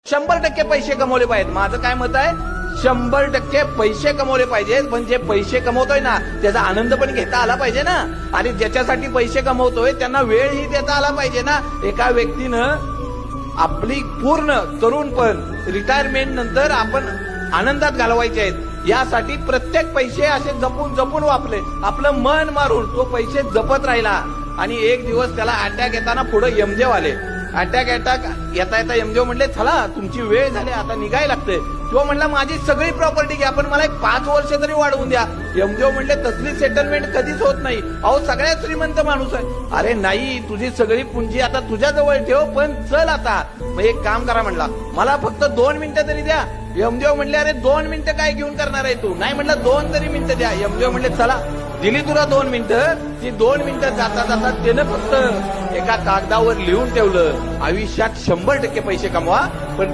100% पैसे कमवले पाहिजेत. माझं काय मत आहे, 100% पैसे कमवले पाहिजेत. पण जे पैसे कमवतोय ना त्याचा आनंद पण घेता आला पाहिजे ना. आणि ज्याच्यासाठी पैसे कमवतोय त्यांना वेळही देता आला पाहिजे ना. एका व्यक्तीनं आपली पूर्ण तरुणपण रिटायरमेंट नंतर आपण आनंदात घालवायचे आहेत, यासाठी प्रत्येक पैसे असे जपून जपून वापरले. आपलं मन मारून तो पैसे जपत राहिला आणि एक दिवस त्याला अटॅक येताना पुढे यमदेव आले. अटॅक येता येता यमदेव म्हणले, चला तुमची वेळ झाली, आता निघायला लागते. तो म्हणला, माझी सगळी प्रॉपर्टी घ्या पण मला 5 वर्ष तरी वाढवून द्या. यमदेव म्हणले, तसली सेटलमेंट कधीच होत नाही. अहो सगळ्यात श्रीमंत माणूस आहे. अरे नाही, तुझी सगळी पुंजी आता तुझ्या जवळ ठेव, पण चल आता. मग एक काम करा म्हणला, मला फक्त 2 मिनिटं तरी द्या. यमदेव म्हणले, अरे 2 मिनिटं काय घेऊन करणार आहे तू? नाही म्हणलं, 2 तरी मिनिटं द्या. यमदेव म्हणले, चला दिली तुला 2 मिनिटं. ती 2 मिनिटं जाता जाता त्यानं फक्त एका कागदावर लिहून ठेवलं, आयुष्यात 100% पैसे कमवा पण